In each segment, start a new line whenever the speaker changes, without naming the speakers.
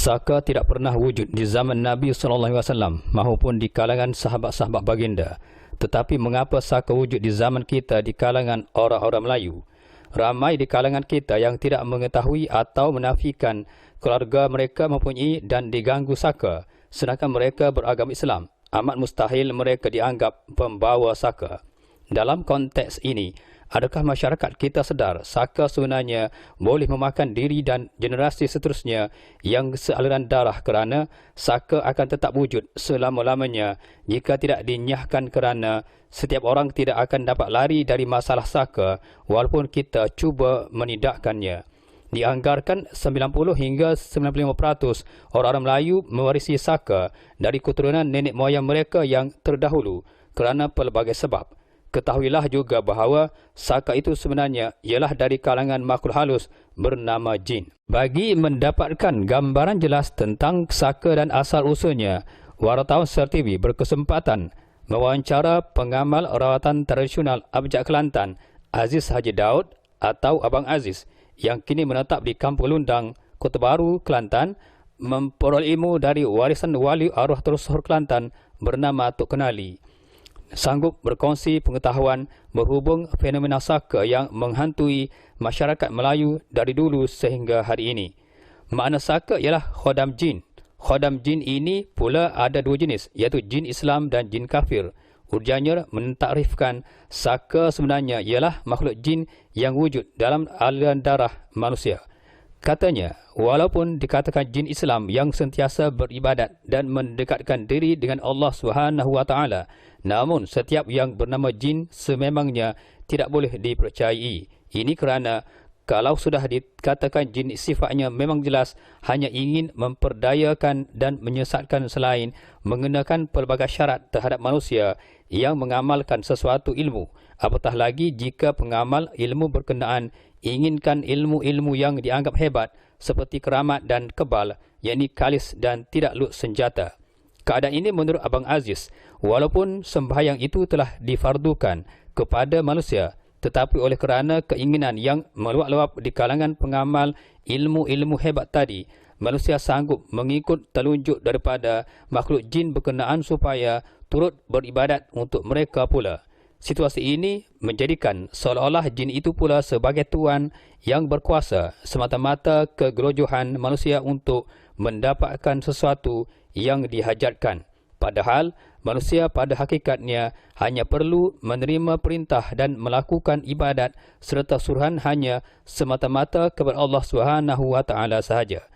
Saka tidak pernah wujud di zaman Nabi SAW maupun di kalangan sahabat-sahabat baginda. Tetapi mengapa saka wujud di zaman kita di kalangan orang-orang Melayu? Ramai di kalangan kita yang tidak mengetahui atau menafikan keluarga mereka mempunyai dan diganggu saka, sedangkan mereka beragama Islam. Amat mustahil mereka dianggap pembawa saka. Dalam konteks ini, adakah masyarakat kita sedar saka sebenarnya boleh memakan diri dan generasi seterusnya yang sealiran darah, kerana saka akan tetap wujud selama-lamanya jika tidak dinyahkan, kerana setiap orang tidak akan dapat lari dari masalah saka walaupun kita cuba menidakkannya. Dianggarkan 90 hingga 95% orang-orang Melayu mewarisi saka dari keturunan nenek moyang mereka yang terdahulu kerana pelbagai sebab. Ketahuilah juga bahawa saka itu sebenarnya ialah dari kalangan makhluk halus bernama jin. Bagi mendapatkan gambaran jelas tentang saka dan asal-usulnya, wartawan Star TV berkesempatan mewawancara pengamal rawatan tradisional Abjad Kelantan, Aziz Haji Daud atau Abang Aziz, yang kini menetap di Kampung Lundang, Kota Baru, Kelantan, memperoleh ilmu dari warisan wali arwah tersohor Kelantan bernama Tok Kenali. Sanggup berkongsi pengetahuan berhubung fenomena saka yang menghantui masyarakat Melayu dari dulu sehingga hari ini. Makna saka ialah khodam jin. Khodam jin ini pula ada dua jenis, iaitu jin Islam dan jin kafir. Urjanya mentakrifkan saka sebenarnya ialah makhluk jin yang wujud dalam aliran darah manusia. Katanya, walaupun dikatakan jin Islam yang sentiasa beribadat dan mendekatkan diri dengan Allah SWT, namun setiap yang bernama jin sememangnya tidak boleh dipercayai. Ini kerana kalau sudah dikatakan jin sifatnya memang jelas hanya ingin memperdayakan dan menyesatkan selain mengenakan pelbagai syarat terhadap manusia yang mengamalkan sesuatu ilmu. Apatah lagi jika pengamal ilmu berkenaan inginkan ilmu-ilmu yang dianggap hebat seperti keramat dan kebal, yakni kalis dan tidak lut senjata. Keadaan ini menurut Abang Aziz, walaupun sembahyang itu telah difardukan kepada manusia, tetapi oleh kerana keinginan yang meluap-luap di kalangan pengamal ilmu-ilmu hebat tadi, manusia sanggup mengikut telunjuk daripada makhluk jin berkenaan supaya turut beribadat untuk mereka pula. Situasi ini menjadikan seolah-olah jin itu pula sebagai tuan yang berkuasa semata-mata kegelojohan manusia untuk mendapatkan sesuatu yang dihajatkan. Padahal manusia pada hakikatnya hanya perlu menerima perintah dan melakukan ibadat serta suruhan hanya semata-mata kepada Allah SWT sahaja.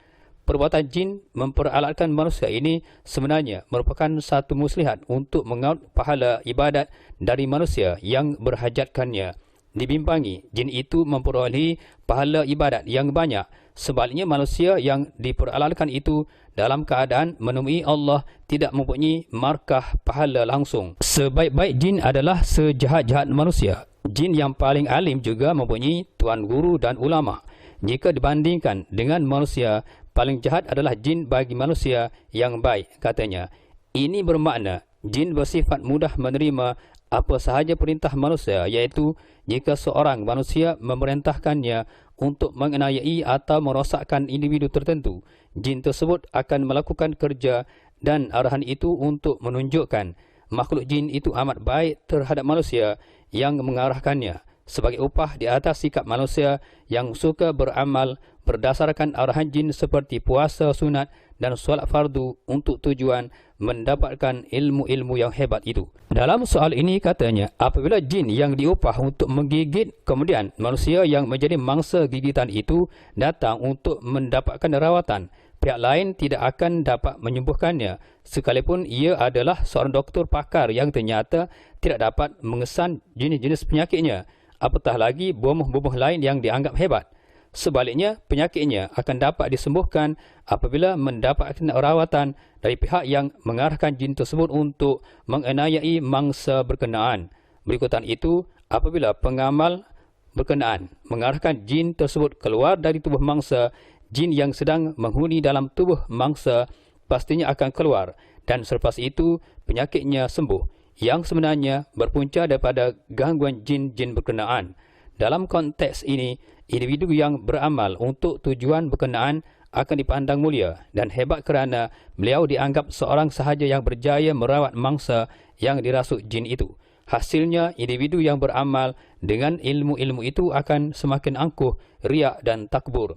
Perbuatan jin memperalatkan manusia ini sebenarnya merupakan satu muslihat untuk mengaut pahala ibadat dari manusia yang berhajatkannya. Dibimbangi, jin itu memperolehi pahala ibadat yang banyak. Sebaliknya manusia yang diperalatkan itu dalam keadaan menemui Allah tidak mempunyai markah pahala langsung. Sebaik-baik jin adalah sejahat-jahat manusia. Jin yang paling alim juga mempunyai tuan guru dan ulama. Jika dibandingkan dengan manusia, paling jahat adalah jin bagi manusia yang baik, katanya. Ini bermakna jin bersifat mudah menerima apa sahaja perintah manusia, iaitu jika seorang manusia memerintahkannya untuk menganiayai atau merosakkan individu tertentu, jin tersebut akan melakukan kerja dan arahan itu untuk menunjukkan makhluk jin itu amat baik terhadap manusia yang mengarahkannya, sebagai upah di atas sikap manusia yang suka beramal berdasarkan arahan jin seperti puasa sunat dan solat fardu untuk tujuan mendapatkan ilmu-ilmu yang hebat itu. Dalam soal ini katanya, apabila jin yang diupah untuk menggigit, kemudian manusia yang menjadi mangsa gigitan itu datang untuk mendapatkan rawatan, pihak lain tidak akan dapat menyembuhkannya sekalipun ia adalah seorang doktor pakar yang ternyata tidak dapat mengesan jenis-jenis penyakitnya, apatah lagi bomoh-bomoh lain yang dianggap hebat. Sebaliknya, penyakitnya akan dapat disembuhkan apabila mendapatkan rawatan dari pihak yang mengarahkan jin tersebut untuk menganiayai mangsa berkenaan. Berikutan itu, apabila pengamal berkenaan mengarahkan jin tersebut keluar dari tubuh mangsa, jin yang sedang menghuni dalam tubuh mangsa pastinya akan keluar dan selepas itu penyakitnya sembuh, yang sebenarnya berpunca daripada gangguan jin-jin berkenaan. Dalam konteks ini, individu yang beramal untuk tujuan berkenaan akan dipandang mulia dan hebat kerana beliau dianggap seorang sahaja yang berjaya merawat mangsa yang dirasuk jin itu. Hasilnya, individu yang beramal dengan ilmu-ilmu itu akan semakin angkuh, riak dan takbur.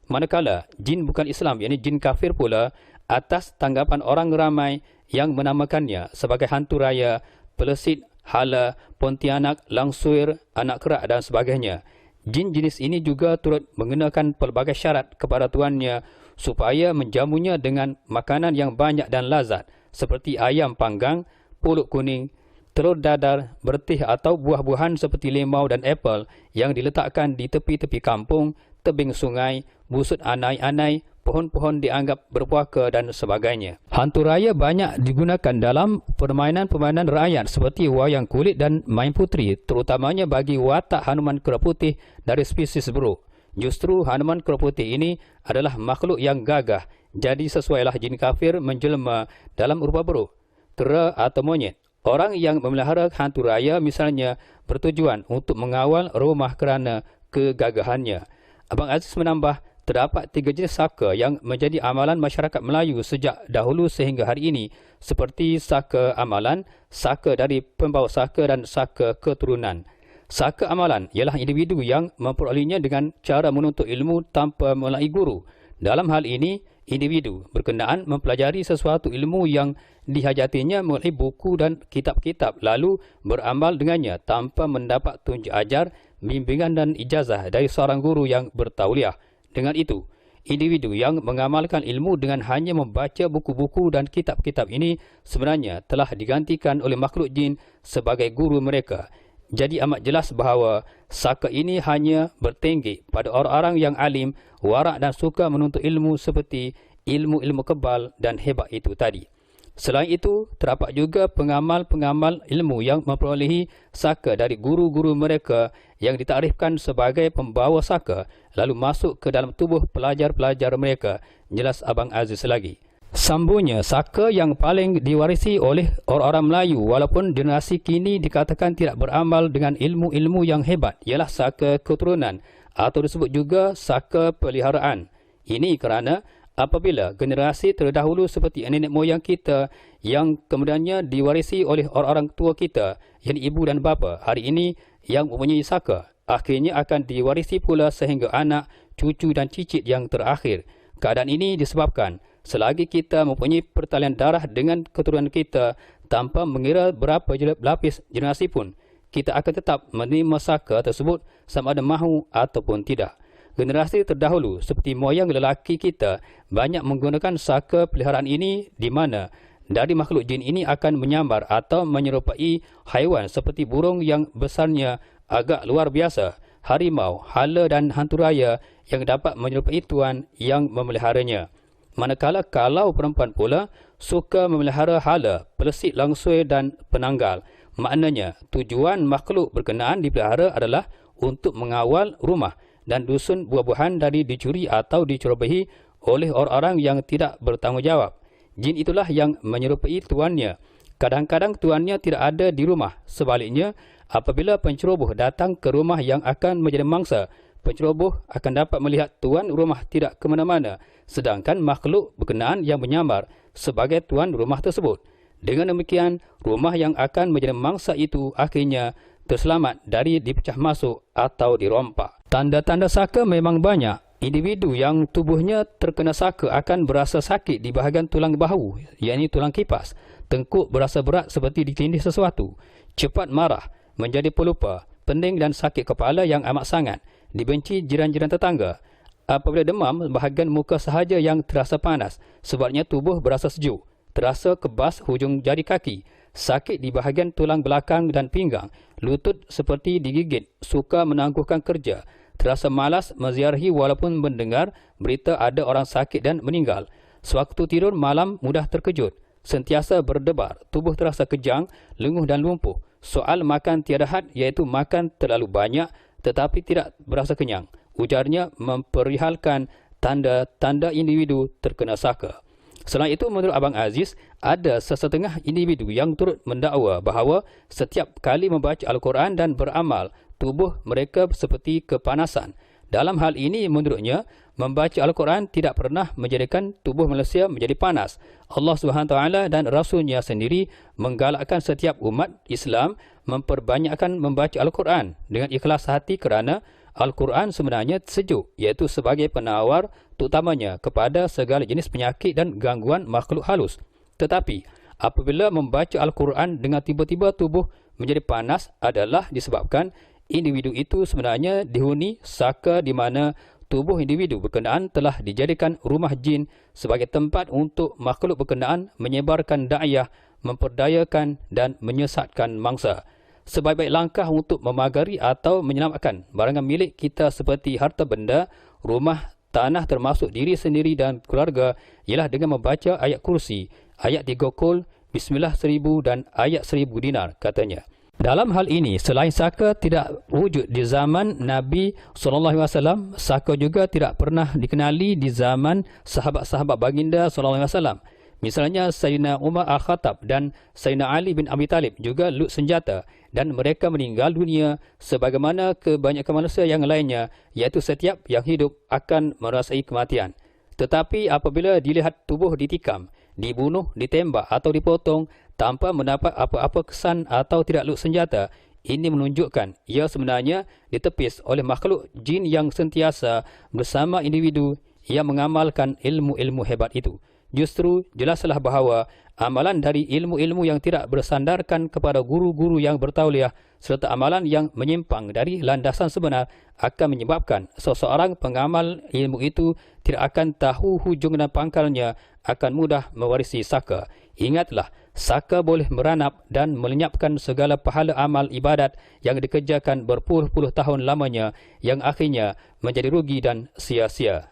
Manakala jin bukan Islam, yakni jin kafir pula, atas tanggapan orang ramai yang menamakannya sebagai hantu raya, pelesit, hala, pontianak, langsuir, anak kerak dan sebagainya. Jin jenis ini juga turut mengenakan pelbagai syarat kepada tuannya supaya menjamunya dengan makanan yang banyak dan lazat seperti ayam panggang, pulut kuning, telur dadar, bertih atau buah-buahan seperti limau dan apel yang diletakkan di tepi-tepi kampung, tebing sungai, busut anai-anai, pohon-pohon dianggap berpuaka dan sebagainya. Hantu raya banyak digunakan dalam permainan-permainan rakyat seperti wayang kulit dan main putri, terutamanya bagi watak Hanuman Kera Putih dari spesies buruk. Justru Hanuman Kera Putih ini adalah makhluk yang gagah, jadi sesuailah jin kafir menjelma dalam rupa buruk, kera atau monyet. Orang yang memelihara hantu raya misalnya bertujuan untuk mengawal rumah kerana kegagahannya. Abang Aziz menambah, terdapat 3 jenis saka yang menjadi amalan masyarakat Melayu sejak dahulu sehingga hari ini, seperti saka amalan, saka dari pembawa saka dan saka keturunan. Saka amalan ialah individu yang memperolehinya dengan cara menuntut ilmu tanpa melalui guru. Dalam hal ini, individu berkenaan mempelajari sesuatu ilmu yang dihajatinya melalui buku dan kitab-kitab, lalu beramal dengannya tanpa mendapat tunjuk ajar, bimbingan dan ijazah dari seorang guru yang bertauliah. Dengan itu, individu yang mengamalkan ilmu dengan hanya membaca buku-buku dan kitab-kitab ini sebenarnya telah digantikan oleh makhluk jin sebagai guru mereka. Jadi amat jelas bahawa saka ini hanya bertenggek pada orang-orang yang alim, warak dan suka menuntut ilmu seperti ilmu-ilmu kebal dan hebat itu tadi. Selain itu, terdapat juga pengamal-pengamal ilmu yang memperolehi saka dari guru-guru mereka yang ditakrifkan sebagai pembawa saka, lalu masuk ke dalam tubuh pelajar-pelajar mereka. Jelas Abang Aziz lagi. Sambungnya, saka yang paling diwarisi oleh orang-orang Melayu walaupun generasi kini dikatakan tidak beramal dengan ilmu-ilmu yang hebat ialah saka keturunan atau disebut juga saka peliharaan. Ini kerana apabila generasi terdahulu seperti nenek moyang kita yang kemudiannya diwarisi oleh orang-orang tua kita, yang ibu dan bapa, hari ini yang mempunyai saka, akhirnya akan diwarisi pula sehingga anak, cucu dan cicit yang terakhir. Keadaan ini disebabkan selagi kita mempunyai pertalian darah dengan keturunan kita tanpa mengira berapa lapis generasi pun, kita akan tetap menerima saka tersebut sama ada mahu ataupun tidak. Generasi terdahulu seperti moyang lelaki kita banyak menggunakan saka peliharaan ini di mana dari makhluk jin ini akan menyamar atau menyerupai haiwan seperti burung yang besarnya agak luar biasa, harimau, hala dan hantu raya yang dapat menyerupai tuan yang memeliharanya. Manakala kalau perempuan pula suka memelihara hala, pelesit, langsui dan penanggal, maknanya tujuan makhluk berkenaan dipelihara adalah untuk mengawal rumah dan dusun buah-buahan dari dicuri atau dicerobohi oleh orang-orang yang tidak bertanggungjawab. Jin itulah yang menyerupai tuannya. Kadang-kadang tuannya tidak ada di rumah. Sebaliknya, apabila penceroboh datang ke rumah yang akan menjadi mangsa, penceroboh akan dapat melihat tuan rumah tidak ke mana-mana, sedangkan makhluk berkenaan yang menyamar sebagai tuan rumah tersebut. Dengan demikian, rumah yang akan menjadi mangsa itu akhirnya terselamat dari dipecah masuk atau dirompak. Tanda-tanda saka memang banyak. Individu yang tubuhnya terkena saka akan berasa sakit di bahagian tulang bahu, yakni tulang kipas. Tengkuk berasa berat seperti ditindih sesuatu. Cepat marah, menjadi pelupa, pening dan sakit kepala yang amat sangat. Dibenci jiran-jiran tetangga. Apabila demam, bahagian muka sahaja yang terasa panas. Sebabnya tubuh berasa sejuk. Terasa kebas hujung jari kaki. Sakit di bahagian tulang belakang dan pinggang. Lutut seperti digigit. Suka menangguhkan kerja. Terasa malas menziarahi walaupun mendengar berita ada orang sakit dan meninggal. Sewaktu tidur malam mudah terkejut. Sentiasa berdebar. Tubuh terasa kejang, lenguh dan lumpuh. Soal makan tiada had iaitu makan terlalu banyak tetapi tidak berasa kenyang. Ujarnya memperihalkan tanda-tanda individu terkena saka. Selain itu, menurut Abang Aziz, ada sesetengah individu yang turut mendakwa bahawa setiap kali membaca Al-Quran dan beramal, tubuh mereka seperti kepanasan. Dalam hal ini, menurutnya, membaca Al-Quran tidak pernah menjadikan tubuh manusia menjadi panas. Allah SWT dan Rasulnya sendiri menggalakkan setiap umat Islam memperbanyakkan membaca Al-Quran dengan ikhlas hati kerana Al-Quran sebenarnya sejuk, iaitu sebagai penawar terutamanya kepada segala jenis penyakit dan gangguan makhluk halus. Tetapi, apabila membaca Al-Quran dengan tiba-tiba tubuh menjadi panas adalah disebabkan individu itu sebenarnya dihuni saka di mana tubuh individu berkenaan telah dijadikan rumah jin sebagai tempat untuk makhluk berkenaan menyebarkan da'iyah, memperdayakan dan menyesatkan mangsa. Sebaik-baik langkah untuk memagari atau menyelamatkan barangan milik kita seperti harta benda, rumah, tanah termasuk diri sendiri dan keluarga ialah dengan membaca ayat kursi, ayat 3 kul, bismillah 1000 dan ayat 1000 dinar, katanya. Dalam hal ini, selain saka tidak wujud di zaman Nabi SAW, saka juga tidak pernah dikenali di zaman sahabat-sahabat baginda SAW. Misalnya Sayyidina Umar Al-Khattab dan Sayyidina Ali bin Abi Talib juga lut senjata dan mereka meninggal dunia sebagaimana kebanyakan manusia yang lainnya, iaitu setiap yang hidup akan merasai kematian. Tetapi apabila dilihat tubuh ditikam, dibunuh, ditembak atau dipotong tanpa mendapat apa-apa kesan atau tidak lut senjata, ini menunjukkan ia sebenarnya ditepis oleh makhluk jin yang sentiasa bersama individu yang mengamalkan ilmu-ilmu hebat itu. Justru jelaslah bahawa amalan dari ilmu-ilmu yang tidak bersandarkan kepada guru-guru yang bertauliah serta amalan yang menyimpang dari landasan sebenar akan menyebabkan seseorang pengamal ilmu itu tidak akan tahu hujung dan pangkalnya, akan mudah mewarisi saka. Ingatlah, saka boleh meranap dan melenyapkan segala pahala amal ibadat yang dikerjakan berpuluh-puluh tahun lamanya yang akhirnya menjadi rugi dan sia-sia.